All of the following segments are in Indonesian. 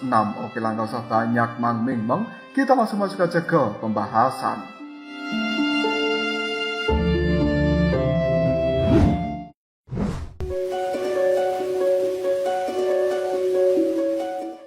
Oke lah, nggak usah banyak mang-ming-meng, kita langsung masuk aja ke pembahasan.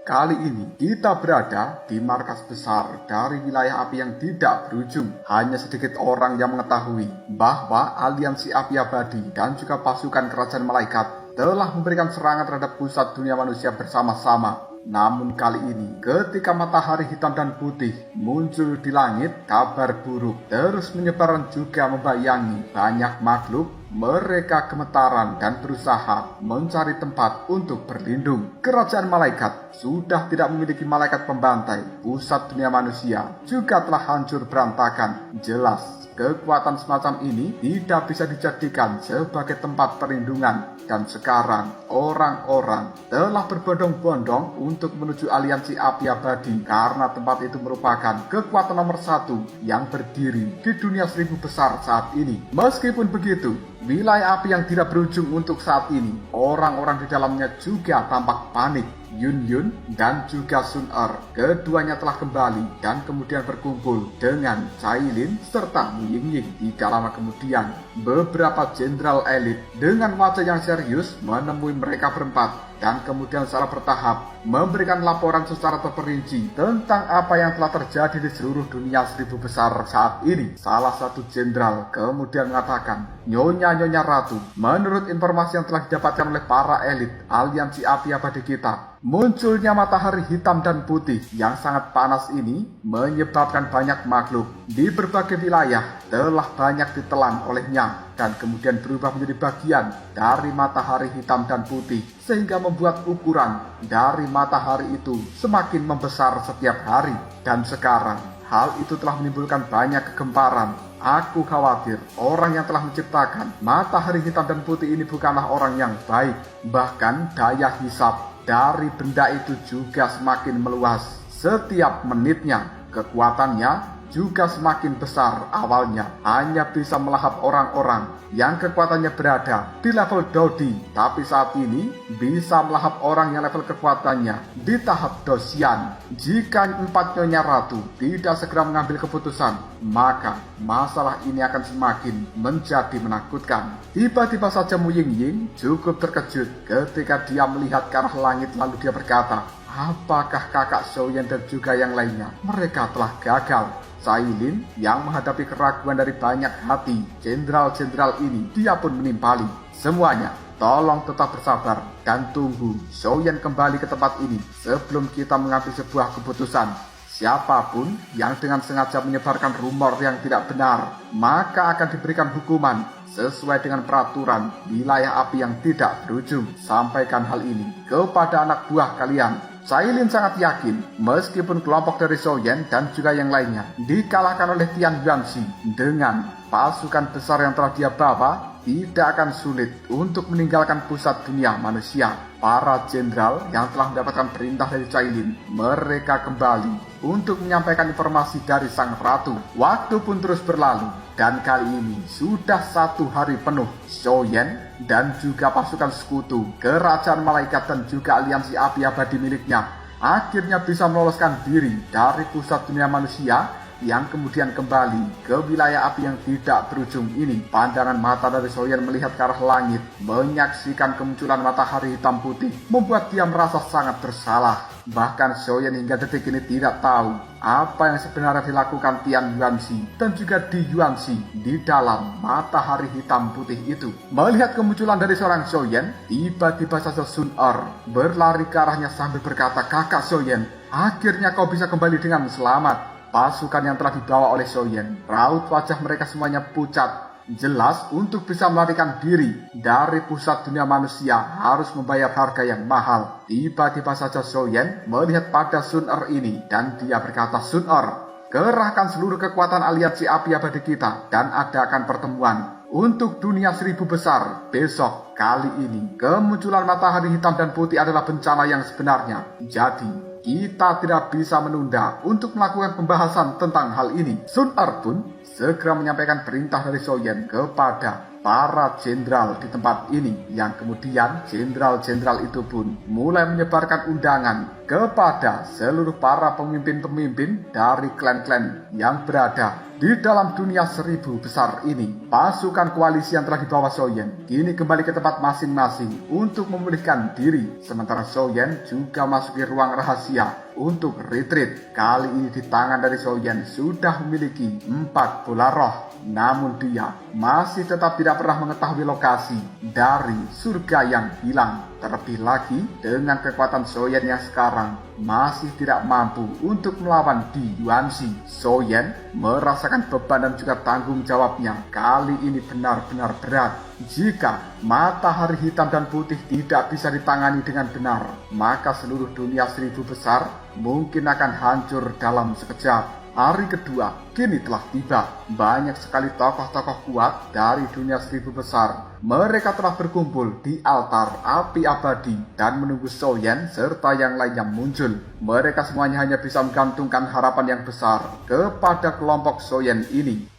Kali ini kita berada di markas besar dari wilayah api yang tidak berujung. Hanya sedikit orang yang mengetahui bahwa aliansi api abadi dan juga pasukan kerajaan malaikat telah memberikan serangan terhadap pusat dunia manusia bersama-sama. Namun kali ini ketika matahari hitam dan putih muncul di langit, kabar buruk terus menyebar dan juga membayangi banyak makhluk. Mereka gemetaran dan berusaha mencari tempat untuk berlindung. Kerajaan malaikat sudah tidak memiliki malaikat pembantai. Pusat dunia manusia juga telah hancur berantakan. Jelas, kekuatan semacam ini tidak bisa dijadikan sebagai tempat perlindungan. Dan sekarang orang-orang telah berbondong-bondong untuk menuju aliansi api abadi karena tempat itu merupakan kekuatan nomor 1 yang berdiri di dunia 1000 besar saat ini. Meskipun begitu, wilayah api yang tidak berujung untuk saat ini, orang-orang di dalamnya juga tampak panik. Yun dan juga Sun-Er, keduanya telah kembali dan kemudian berkumpul dengan Cailin serta Mu Ying-ying. Tidak lama kemudian, beberapa jenderal elit dengan wajah yang serius menemui mereka berempat dan kemudian secara bertahap memberikan laporan secara terperinci tentang apa yang telah terjadi di seluruh dunia 1000 besar saat ini. Salah satu jenderal kemudian mengatakan, Nyonya Ratu, menurut informasi yang telah didapatkan oleh para elit aliansi api abadi kita, munculnya matahari hitam dan putih yang sangat panas ini menyebabkan banyak makhluk di berbagai wilayah telah banyak ditelan olehnya dan kemudian berubah menjadi bagian dari matahari hitam dan putih sehingga membuat ukuran dari matahari itu semakin membesar setiap hari. Dan sekarang hal itu telah menimbulkan banyak kegemparan. Aku khawatir orang yang telah menciptakan matahari hitam dan putih ini bukanlah orang yang baik. Bahkan daya hisap dari benda itu juga semakin meluas setiap menitnya. Kekuatannya juga semakin besar. Awalnya hanya bisa melahap orang-orang yang kekuatannya berada di level Dodi, tapi saat ini bisa melahap orang yang level kekuatannya di tahap Dosian. Jika 4 Nyonya Ratu tidak segera mengambil keputusan, maka masalah ini akan semakin menjadi menakutkan. Tiba-tiba saja Mu Ying-ying cukup terkejut ketika dia melihat ke arah langit, lalu dia berkata, apakah kakak Xiaoyan dan juga yang lainnya mereka telah gagal? Cailin yang menghadapi keraguan dari banyak hati jenderal-jenderal ini, dia pun menimpali. Semuanya, tolong tetap bersabar dan tunggu Xiaoyan kembali ke tempat ini sebelum kita mengambil sebuah keputusan. Siapapun yang dengan sengaja menyebarkan rumor yang tidak benar, maka akan diberikan hukuman sesuai dengan peraturan wilayah api yang tidak berujung. Sampaikan hal ini kepada anak buah kalian. Cailin sangat yakin meskipun kelompok dari Xiaoyan dan juga yang lainnya dikalahkan oleh Tian Yuanxi dengan pasukan besar yang telah dia bawa, tidak akan sulit untuk meninggalkan pusat dunia manusia. Para jenderal yang telah mendapatkan perintah dari Cailin, mereka kembali untuk menyampaikan informasi dari sang ratu. Waktu pun terus berlalu dan kali ini sudah 1 hari penuh Xiaoyan dan juga pasukan sekutu, kerajaan malaikat dan juga aliansi api abadi miliknya akhirnya bisa meloloskan diri dari pusat dunia manusia yang kemudian kembali ke wilayah api yang tidak berujung ini. Pandangan mata dari Xiaoyan melihat ke arah langit, menyaksikan kemunculan matahari hitam putih, membuat dia merasa sangat bersalah. Bahkan Xiaoyan hingga detik ini tidak tahu apa yang sebenarnya dilakukan Tian Yuanxi dan juga Di Yuanxi di dalam matahari hitam putih itu. Melihat kemunculan dari seorang Xiaoyan, tiba-tiba saja Sun-Er berlari ke arahnya sambil berkata, kakak Xiaoyan, akhirnya kau bisa kembali dengan selamat. Pasukan yang telah dibawa oleh Xiaoyan, raut wajah mereka semuanya pucat. Jelas untuk bisa melarikan diri dari pusat dunia manusia harus membayar harga yang mahal. Tiba-tiba saja Xiaoyan melihat pada Sun-Er ini dan dia berkata, Sun-Er, kerahkan seluruh kekuatan aliansi api abadi kita dan adakan pertemuan untuk dunia 1000 besar besok. Kali ini kemunculan matahari hitam dan putih adalah bencana yang sebenarnya. Jadi kita tidak bisa menunda untuk melakukan pembahasan tentang hal ini. Sun-Er pun segera menyampaikan perintah dari Xiaoyan kepada para jenderal di tempat ini, yang kemudian jenderal-jenderal itu pun mulai menyebarkan undangan kepada seluruh para pemimpin-pemimpin dari klan-klan yang berada di dalam dunia 1000 besar ini. Pasukan koalisi yang telah dibawa Soyen kini kembali ke tempat masing-masing untuk memulihkan diri, sementara Soyen juga masuki ruang rahasia untuk retreat. Kali ini di tangan dari Soyen sudah memiliki 4 bola roh, namun dia masih tetap tidak pernah mengetahui lokasi dari surga yang hilang. Terlebih lagi dengan kekuatan Soyen yang sekarang masih tidak mampu untuk melawan Di Yuanxi. Soyen merasakan beban dan juga tanggung jawabnya kali ini benar-benar berat. Jika matahari hitam dan putih tidak bisa ditangani dengan benar, maka seluruh dunia 1000 besar mungkin akan hancur dalam sekejap. Hari kedua kini telah tiba. Banyak sekali tokoh-tokoh kuat dari dunia 1000 besar. Mereka telah berkumpul di altar api abadi dan menunggu Soyen serta yang lainnya muncul. Mereka semuanya hanya bisa menggantungkan harapan yang besar kepada kelompok Soyen ini.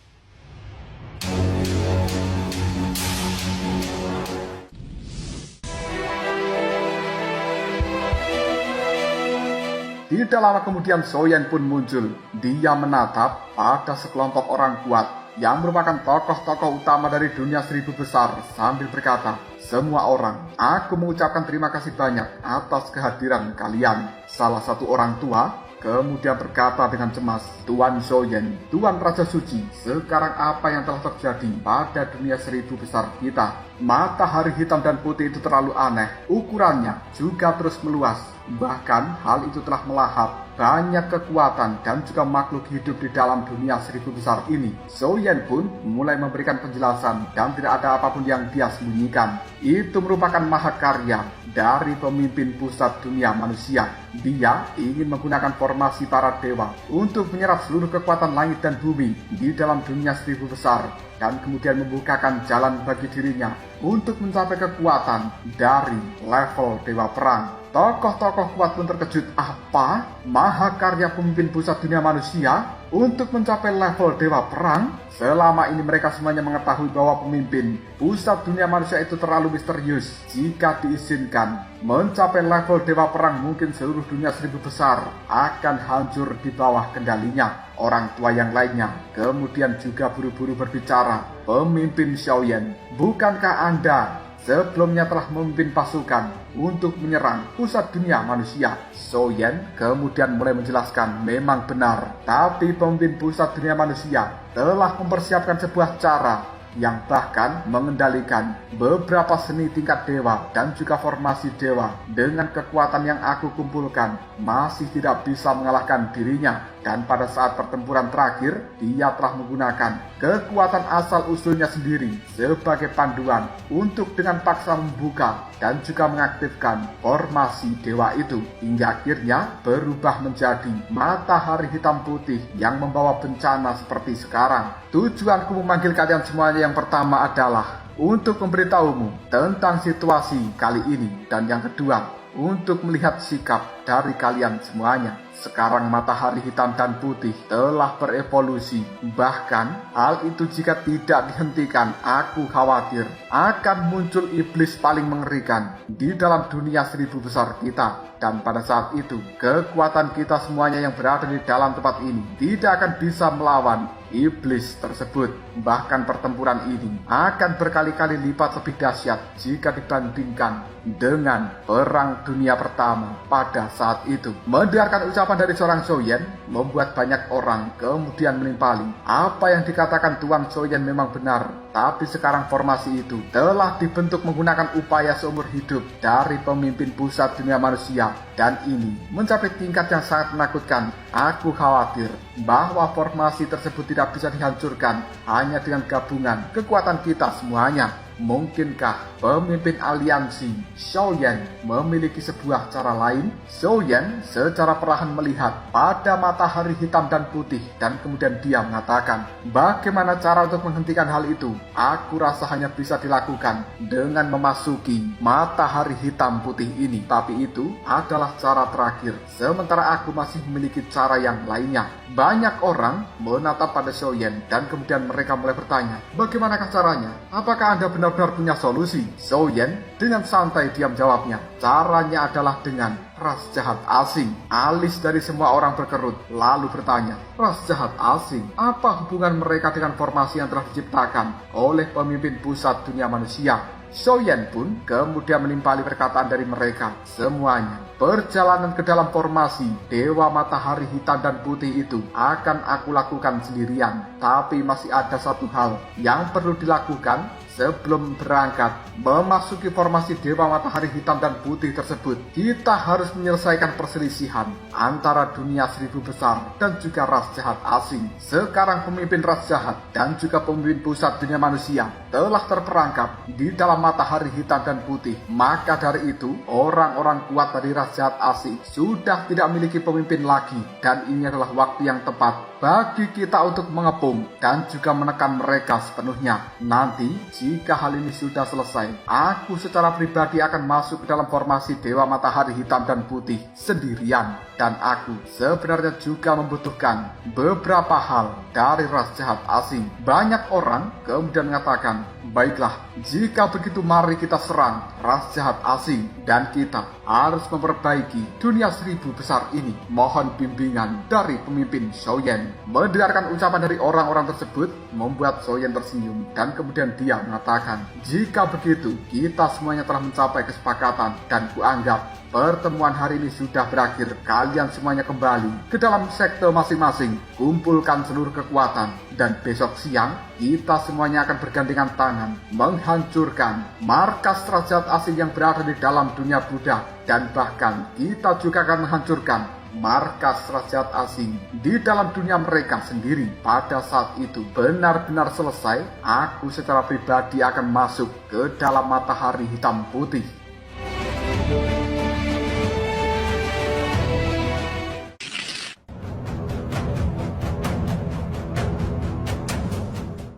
Tidak lama kemudian Soyen pun muncul. Dia menatap pada sekelompok orang kuat yang merupakan tokoh-tokoh utama dari dunia 1000 besar sambil berkata, "Semua orang, aku mengucapkan terima kasih banyak atas kehadiran kalian." Salah satu orang tua kemudian berkata dengan cemas, "Tuan Soyen, Tuan Raja Suci, sekarang apa yang telah terjadi pada dunia 1000 besar kita? Matahari hitam dan putih itu terlalu aneh, ukurannya juga terus meluas. Bahkan hal itu telah melahap banyak kekuatan dan juga makhluk hidup di dalam dunia 1000 besar ini." Soyen pun mulai memberikan penjelasan dan tidak ada apapun yang dia sembunyikan. Itu merupakan mahakarya dari pemimpin pusat dunia manusia. Dia ingin menggunakan formasi para dewa untuk menyerap seluruh kekuatan langit dan bumi di dalam dunia 1000 besar dan kemudian membukakan jalan bagi dirinya untuk mencapai kekuatan dari level dewa perang. Tokoh-tokoh kuat pun terkejut. Apa? Mahakarya pemimpin pusat dunia manusia untuk mencapai level dewa perang? Selama ini mereka semuanya mengetahui bahwa pemimpin pusat dunia manusia itu terlalu misterius. Jika diizinkan mencapai level dewa perang, mungkin seluruh dunia 1000 besar akan hancur di bawah kendalinya. Orang tua yang lainnya kemudian juga buru-buru berbicara. "Pemimpin Xiaoyan, bukankah Anda sebelumnya telah memimpin pasukan untuk menyerang pusat dunia manusia?" Soyen kemudian mulai menjelaskan, memang benar, tapi pemimpin pusat dunia manusia telah mempersiapkan sebuah cara yang bahkan mengendalikan beberapa seni tingkat dewa dan juga formasi dewa. Dengan kekuatan yang aku kumpulkan, masih tidak bisa mengalahkan dirinya. Dan pada saat pertempuran terakhir, dia telah menggunakan kekuatan asal-usulnya sendiri sebagai panduan untuk dengan paksa membuka dan juga mengaktifkan formasi dewa itu, hingga akhirnya berubah menjadi matahari hitam putih yang membawa bencana seperti sekarang. Tujuanku memanggil kalian semuanya yang pertama adalah untuk memberitahumu tentang situasi kali ini, dan yang kedua untuk melihat sikap dari kalian semuanya. Sekarang matahari hitam dan putih telah berevolusi. Bahkan hal itu jika tidak dihentikan, aku khawatir akan muncul iblis paling mengerikan di dalam dunia 1000 besar kita. Dan pada saat itu, kekuatan kita semuanya yang berada di dalam tempat ini tidak akan bisa melawan iblis tersebut. Bahkan pertempuran ini akan berkali-kali lipat lebih dahsyat jika dibandingkan dengan perang dunia pertama pada saat itu. Mendengarkan ucapan dari seorang Soyen membuat banyak orang kemudian menimpali. Apa yang dikatakan Tuan Soyen memang benar, tapi sekarang formasi itu telah dibentuk menggunakan upaya seumur hidup dari pemimpin pusat dunia manusia, dan ini mencapai tingkat yang sangat menakutkan. Aku khawatir bahwa formasi tersebut tidak bisa dihancurkan hanya dengan gabungan kekuatan kita semuanya. Mungkinkah pemimpin aliansi Zhou Yan memiliki sebuah cara lain? Zhou Yan secara perlahan melihat pada matahari hitam dan putih dan kemudian dia mengatakan, bagaimana cara untuk menghentikan hal itu? Aku rasa hanya bisa dilakukan dengan memasuki matahari hitam putih ini. Tapi itu adalah cara terakhir. Sementara aku masih memiliki cara yang lainnya. Banyak orang menatap pada Zhou Yan dan kemudian mereka mulai bertanya, bagaimanakah caranya? Apakah Anda benar-benar punya solusi? Zhou Yan dengan santai diam jawabnya, caranya adalah dengan ras jahat asing. Alis dari semua orang berkerut lalu bertanya, ras jahat asing? Apa hubungan mereka dengan formasi yang telah diciptakan oleh pemimpin pusat dunia manusia? Zhou Yan pun kemudian menimpali perkataan dari mereka semuanya. Perjalanan ke dalam formasi Dewa Matahari Hitam dan Putih itu akan aku lakukan sendirian. Tapi masih ada satu hal yang perlu dilakukan sebelum berangkat memasuki formasi Dewa Matahari Hitam dan Putih tersebut. Kita harus menyelesaikan perselisihan antara dunia seribu besar dan juga ras jahat asing. Sekarang pemimpin ras jahat dan juga pemimpin pusat dunia manusia telah terperangkap di dalam matahari hitam dan putih. Maka dari itu, orang-orang kuat dari ras jahat asing sudah tidak memiliki pemimpin lagi. Dan ini adalah waktu yang tepat bagi kita untuk mengepung dan juga menekan mereka sepenuhnya. Nanti, jika hal ini sudah selesai, aku secara pribadi akan masuk ke dalam formasi Dewa Matahari Hitam dan Putih sendirian. Dan aku sebenarnya juga membutuhkan beberapa hal dari ras jahat asing. Banyak orang kemudian mengatakan, baiklah, jika begitu mari kita serang ras jahat asing dan kita harus memperbaiki dunia seribu besar ini. Mohon bimbingan dari pemimpin Zhou Yan. Mendengarkan ucapan dari orang-orang tersebut membuat Zhou Yan tersenyum dan kemudian dia mengatakan, jika begitu kita semuanya telah mencapai kesepakatan dan kuanggap pertemuan hari ini sudah berakhir. Kalian semuanya kembali ke dalam sektor masing-masing. Kumpulkan seluruh kekuatan. Dan besok siang, kita semuanya akan bergandengan tangan menghancurkan markas derajat asing yang berada di dalam dunia Buddha. Dan bahkan kita juga akan menghancurkan markas derajat asing di dalam dunia mereka sendiri. Pada saat itu benar-benar selesai, aku secara pribadi akan masuk ke dalam matahari hitam putih.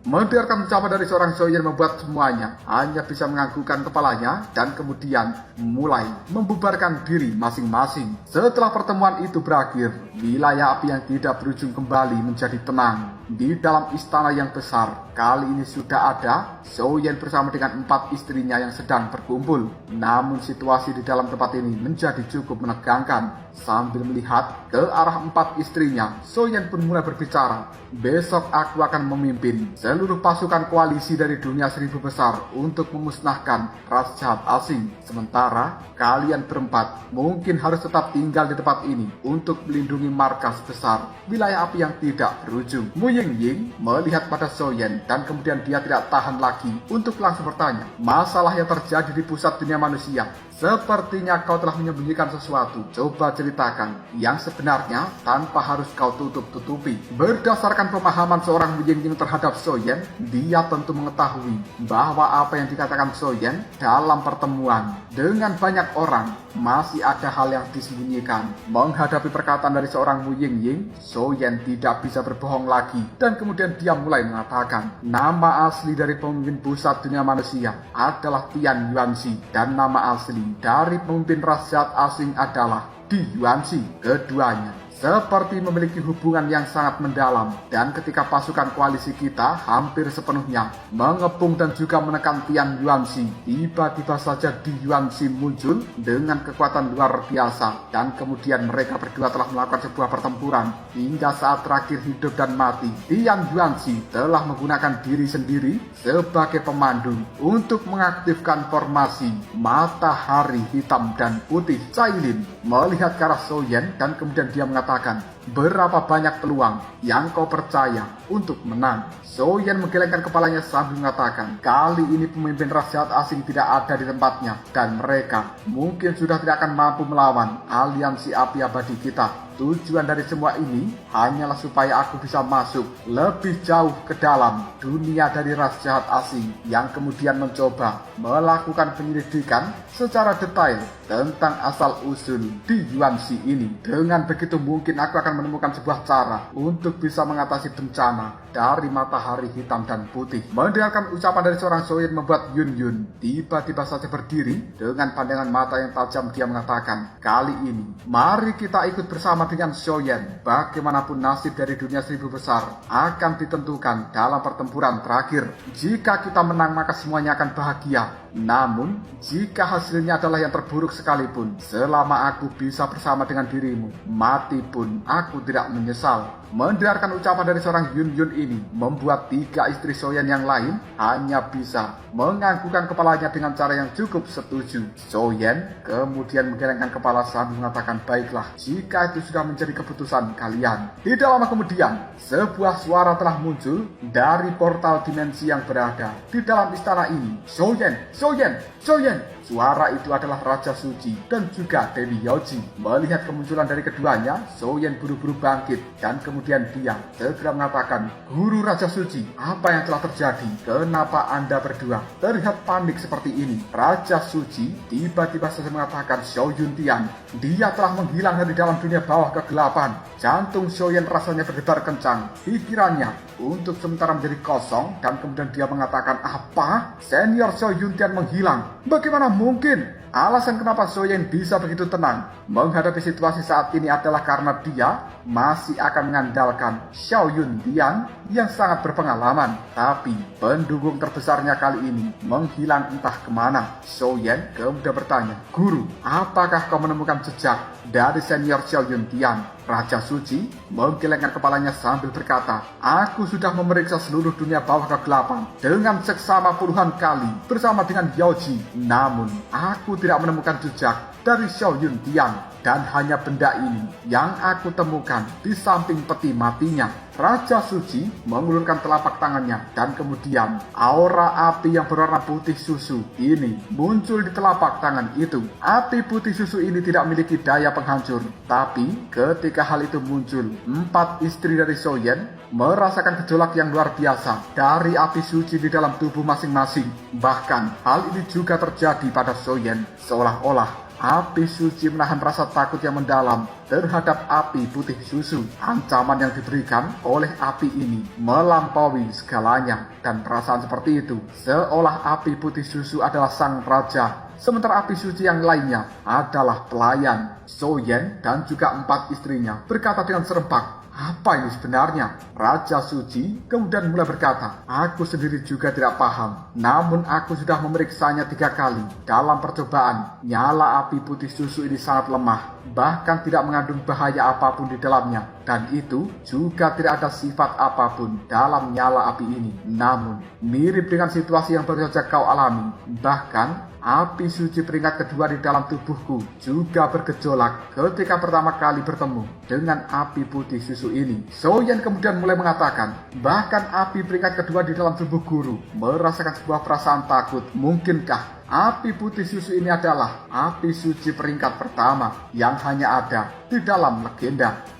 Mendengarkan ucapan dari seorang Zhou Yan membuat semuanya hanya bisa menganggukkan kepalanya dan kemudian mulai membubarkan diri masing-masing. Setelah pertemuan itu berakhir, wilayah api yang tidak berujung kembali menjadi tenang. Di dalam istana yang besar, kali ini sudah ada Zhou Yan bersama dengan 4 istrinya yang sedang berkumpul. Namun situasi di dalam tempat ini menjadi cukup menegangkan. Sambil melihat ke arah 4 istrinya, Zhou Yan pun mulai berbicara. Besok aku akan memimpin seluruh pasukan koalisi dari dunia seribu besar untuk memusnahkan ras jahat asing. Sementara kalian berempat mungkin harus tetap tinggal di tempat ini untuk melindungi markas besar wilayah api yang tidak berujung. Mu Yingying melihat pada Zhou Yan dan kemudian dia tidak tahan lagi untuk langsung bertanya, masalah yang terjadi di pusat dunia manusia. Sepertinya kau telah menyembunyikan sesuatu. Coba ceritakan yang sebenarnya tanpa harus kau tutup-tutupi. Berdasarkan pemahaman seorang Mu Yingying terhadap Zhou Yan, dia tentu mengetahui bahwa apa yang dikatakan Zhou Yan dalam pertemuan dengan banyak orang masih ada hal yang disembunyikan. Menghadapi perkataan dari seorang Mu Yingying, Zhou Yan tidak bisa berbohong lagi dan kemudian dia mulai mengatakan, nama asli dari pemimpin pusat dunia manusia adalah Tian Yuanxi dan nama asli dari pemimpin ras jahat asing adalah Di Yuanxi. Keduanya seperti memiliki hubungan yang sangat mendalam, dan ketika pasukan koalisi kita hampir sepenuhnya mengepung dan juga menekan Tian Yuanxi, tiba-tiba saja Di Yuanxi muncul dengan kekuatan luar biasa, dan kemudian mereka berdua telah melakukan sebuah pertempuran hingga saat terakhir hidup dan mati. Tian Yuanxi telah menggunakan diri sendiri sebagai pemandu untuk mengaktifkan formasi matahari hitam dan putih. Cailin melihat ke arah Zhou Yan dan kemudian dia mengatakan, mengatakan, berapa banyak peluang yang kau percaya untuk menang? Soyen menggelengkan kepalanya sambil mengatakan, kali ini pemimpin ras jahat asing tidak ada di tempatnya dan mereka mungkin sudah tidak akan mampu melawan aliansi api abadi kita. Tujuan dari semua ini hanyalah supaya aku bisa masuk lebih jauh ke dalam dunia dari ras jahat asing yang kemudian mencoba melakukan penyelidikan secara detail tentang asal-usul di Yuanxi ini. Dengan begitu mungkin aku akan menemukan sebuah cara untuk bisa mengatasi bencana dari matahari hitam dan putih. Mendengarkan ucapan dari seorang Soyen membuat Yun Yun tiba-tiba saja berdiri dengan pandangan mata yang tajam. Dia mengatakan, kali ini mari kita ikut bersama dengan Soyen. Bagaimanapun nasib dari dunia seribu besar akan ditentukan dalam pertempuran terakhir. Jika kita menang maka semuanya akan bahagia. Namun jika hasilnya adalah yang terburuk sekalipun, selama aku bisa bersama dengan dirimu, mati pun aku tidak menyesal. Mendengarkan ucapan dari seorang Yun Yun ini membuat 3 istri Soyen yang lain hanya bisa menganggukkan kepalanya dengan cara yang cukup setuju. Soyen kemudian menggelengkan kepala sambil mengatakan, baiklah, jika itu sudah menjadi keputusan kalian. Tidak lama kemudian, sebuah suara telah muncul dari portal dimensi yang berada di dalam istana ini. Soyen, Soyen, Soyen. Suara itu adalah Raja Suci dan juga Dewi Yoji. Melihat kemunculan dari keduanya, Soyen buru-buru bangkit dan kemudian dia segera mengatakan, Guru Raja Suci, apa yang telah terjadi? Kenapa Anda berdua terlihat panik seperti ini? Raja Suci tiba-tiba saja mengatakan, Xiao Yuntian, dia telah menghilang dari dalam dunia bawah kegelapan. Jantung Soyen rasanya berdebar kencang. Pikirannya untuk sementara menjadi kosong dan kemudian dia mengatakan, apa? Senior Xiao Yuntian menghilang? Bagaimana mungkin? Alasan kenapa Soyen bisa begitu tenang menghadapi situasi saat ini adalah karena dia masih akan mengandalkan Xiao Yuntian yang sangat berpengalaman. Tapi pendukung terbesarnya kali ini menghilang entah kemana. Soyen kemudian bertanya, Guru, apakah kau menemukan jejak dari senior Xiao Yuntian? Raja Suci menggelengkan kepalanya sambil berkata, aku sudah memeriksa seluruh dunia bawah kegelapan dengan seksama puluhan kali bersama dengan Yoji. Namun aku tidak menemukan jejak dari Xiao Yuntian. Dan hanya benda ini yang aku temukan di samping peti matinya. Raja Suci mengulurkan telapak tangannya dan kemudian aura api yang berwarna putih susu ini muncul di telapak tangan itu. Api putih susu ini tidak memiliki daya penghancur. Tapi ketika hal itu muncul, 4 istri dari Soyen merasakan gejolak yang luar biasa dari api suci di dalam tubuh masing-masing. Bahkan hal ini juga terjadi pada Soyen, seolah-olah api suci menahan rasa takut yang mendalam terhadap api putih susu. Ancaman yang diberikan oleh api ini melampaui segalanya. Dan perasaan seperti itu, seolah api putih susu adalah sang raja, sementara api suci yang lainnya adalah pelayan. Soyen dan juga 4 istrinya berkata dengan serempak, apa ini sebenarnya? Raja Suci kemudian mulai berkata, aku sendiri juga tidak paham. Namun aku sudah memeriksanya 3 kali. Dalam percobaan, nyala api putih susu ini sangat lemah. Bahkan tidak mengandung bahaya apapun di dalamnya. Dan itu juga tidak ada sifat apapun dalam nyala api ini. Namun, mirip dengan situasi yang baru saja kau alami. Bahkan, api suci peringkat kedua di dalam tubuhku juga bergejolak ketika pertama kali bertemu dengan api putih susu ini. Soyen kemudian mulai mengatakan, bahkan api peringkat kedua di dalam tubuh guru merasakan sebuah perasaan takut. Mungkinkah api putih susu ini adalah api suci peringkat pertama yang hanya ada di dalam legenda?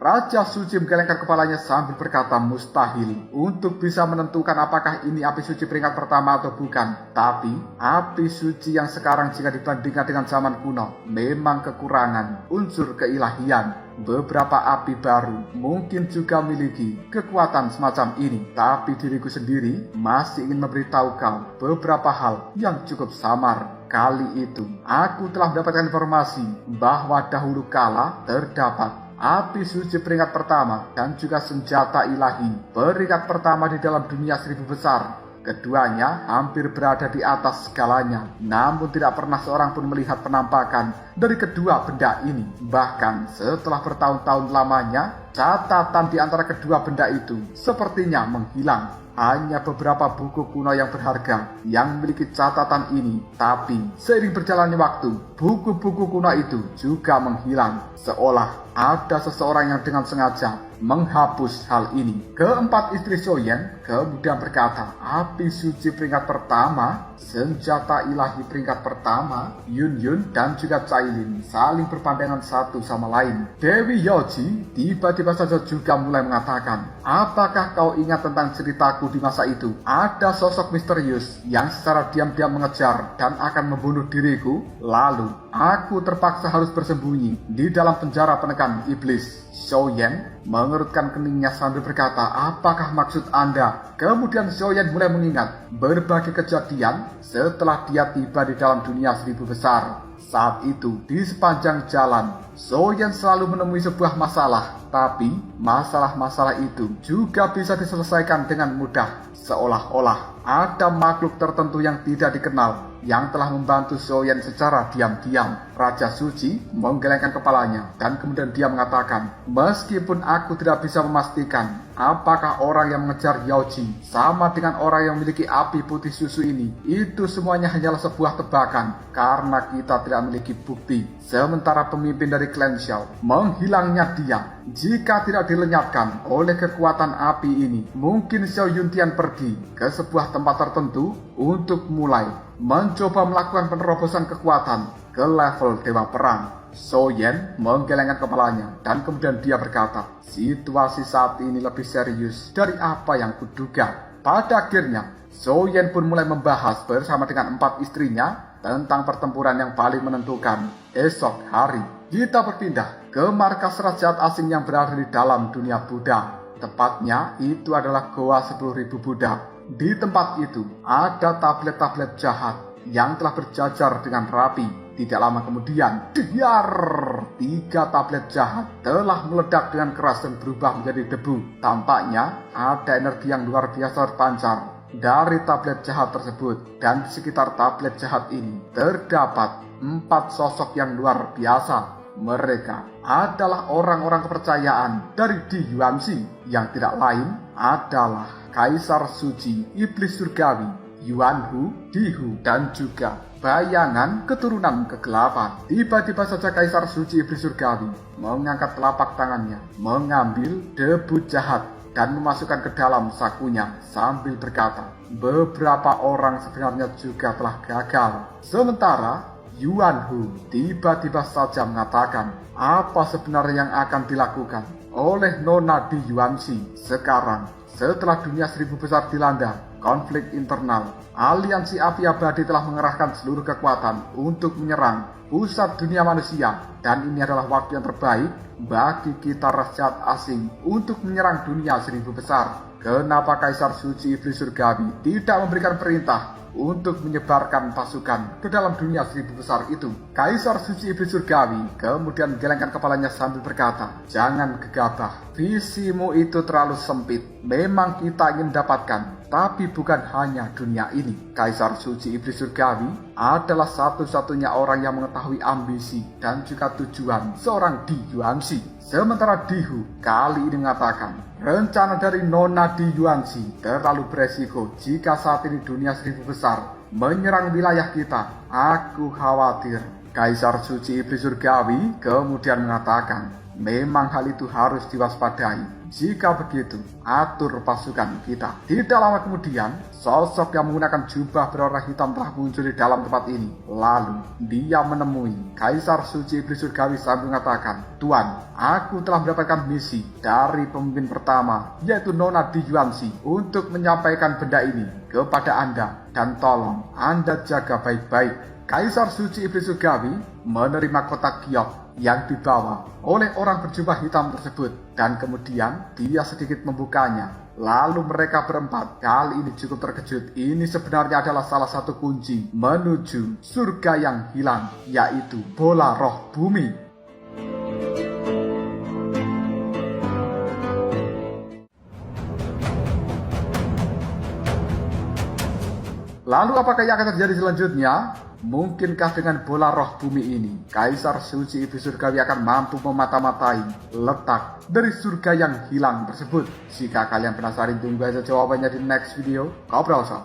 Raja Suci menggelengkan kepalanya sambil berkata, mustahil untuk bisa menentukan apakah ini api suci peringkat pertama atau bukan. Tapi api suci yang sekarang jika dibandingkan dengan zaman kuno memang kekurangan unsur keilahian. Beberapa api baru mungkin juga memiliki kekuatan semacam ini. Tapi diriku sendiri masih ingin memberitahu kau beberapa hal yang cukup samar. Kali itu aku telah mendapatkan informasi bahwa dahulu kala terdapat api suci peringkat pertama dan juga senjata ilahi peringkat pertama di dalam dunia seribu besar. Keduanya hampir berada di atas segalanya. Namun tidak pernah seorang pun melihat penampakan dari kedua benda ini. Bahkan setelah bertahun-tahun lamanya, catatan di antara kedua benda itu sepertinya menghilang. hanya beberapa buku kuno yang berharga yang memiliki catatan ini. Tapi seiring berjalannya waktu, buku-buku kuno itu juga menghilang, seolah ada seseorang yang dengan sengaja menghapus hal ini. Keempat istri Soyen kemudian berkata, api suci peringkat pertama, senjata ilahi peringkat pertama, Yun Yun dan juga Cailin saling berpandangan satu sama lain. Dewi Yoji tiba-tiba saja juga mulai mengatakan, apakah kau ingat tentang ceritaku di masa itu? Ada sosok misterius yang secara diam-diam mengejar dan akan membunuh diriku. Lalu aku terpaksa harus bersembunyi di dalam penjara penekan iblis. Soyen mengerutkan keningnya sambil berkata, apakah maksud Anda? Kemudian Soyen mulai mengingat berbagai kejadian setelah dia tiba di dalam dunia seribu besar. Saat itu, di sepanjang jalan, Soyen selalu menemui sebuah masalah, tapi masalah-masalah itu juga bisa diselesaikan dengan mudah. Seolah-olah ada makhluk tertentu yang tidak dikenal yang telah membantu Soyen secara diam-diam. Raja Suci menggelengkan kepalanya dan kemudian dia mengatakan, meskipun aku tidak bisa memastikan apakah orang yang mengejar Yaoji sama dengan orang yang memiliki api putih susu ini, itu semuanya hanyalah sebuah tebakan karena kita tidak memiliki bukti. Sementara pemimpin dari klan Xiao, menghilangnya dia jika tidak dilenyapkan oleh kekuatan api ini, mungkin Xiao Yuntian pergi ke sebuah tempat tertentu untuk mulai mencoba melakukan penerobosan kekuatan ke level Dewa Perang. Soyen menggelengkan kepalanya dan kemudian dia berkata, situasi saat ini lebih serius dari apa yang kuduga. Pada akhirnya, Soyen pun mulai membahas bersama dengan 4 istrinya tentang pertempuran yang paling menentukan esok hari. Kita berpindah ke markas raja asing yang berada di dalam dunia Buddha. Tepatnya itu adalah Goa 10.000 Buddha. Di tempat itu ada tablet-tablet jahat yang telah berjajar dengan rapi. Tidak lama kemudian, diar, 3 tablet jahat telah meledak dengan keras dan berubah menjadi debu. Tampaknya ada energi yang luar biasa terpancar dari tablet jahat tersebut. Dan di sekitar tablet jahat ini terdapat 4 sosok yang luar biasa. Mereka adalah orang-orang kepercayaan dari Di Yuanxi yang tidak lain adalah Kaisar Suci Iblis Surgawi, Yuan Hu, Di Hu, dan juga bayangan keturunan kegelapan. Tiba-tiba saja Kaisar Suci Iblis Surgawi mengangkat telapak tangannya, mengambil debu jahat dan memasukkan ke dalam sakunya sambil berkata, beberapa orang sebenarnya juga telah gagal. Sementara Yuan Hu tiba-tiba saja mengatakan, apa sebenarnya yang akan dilakukan oleh Nona Di Yuanxi sekarang setelah dunia 1000 besar dilanda konflik internal. Aliansi Api Abadi telah mengerahkan seluruh kekuatan untuk menyerang pusat dunia manusia, dan ini adalah waktu yang terbaik bagi kita rakyat asing untuk menyerang dunia 1000 besar. Kenapa Kaisar Suci Iblis Surgawi tidak memberikan perintah untuk menyebarkan pasukan ke dalam dunia 1000 besar itu? Kaisar Suci Iblis Surgawi kemudian menggelengkan kepalanya sambil berkata, jangan gegabah, visimu itu terlalu sempit. Memang kita ingin mendapatkan, tapi bukan hanya dunia ini. Kaisar Suci Iblis Surgawi adalah satu-satunya orang yang mengetahui ambisi dan juga tujuan seorang Di Yuanxi. Sementara Di Hu kali ini mengatakan, rencana dari Nona Di Yuanxi terlalu beresiko jika saat ini dunia 1000 besar menyerang wilayah kita. Aku khawatir. Kaisar Suci Iblis Surgawi kemudian mengatakan, memang hal itu harus diwaspadai. Jika begitu, atur pasukan kita. Tidak lama kemudian, sosok yang menggunakan jubah berwarna hitam telah muncul di dalam tempat ini. Lalu, dia menemui Kaisar Suci Iblis Surgawi sambil mengatakan, Tuan, aku telah mendapatkan misi dari pemimpin pertama, yaitu Nona Di Yuanxi, untuk menyampaikan benda ini kepada Anda. Dan tolong, Anda jaga baik-baik. Kaisar Suci Iblis Surgawi menerima kotak giok yang dibawa oleh orang berjubah hitam tersebut, dan kemudian dia sedikit membukanya. Lalu mereka berempat kali ini cukup terkejut. Ini sebenarnya adalah salah satu kunci menuju surga yang hilang, yaitu bola roh bumi. Lalu apakah yang akan terjadi selanjutnya? Mungkinkah dengan bola roh bumi ini, Kaisar suci Ibu Surgawi akan mampu memata-matai letak dari surga yang hilang tersebut? Jika kalian penasaran, tunggu aja jawabannya di next video. Ngobrol sob.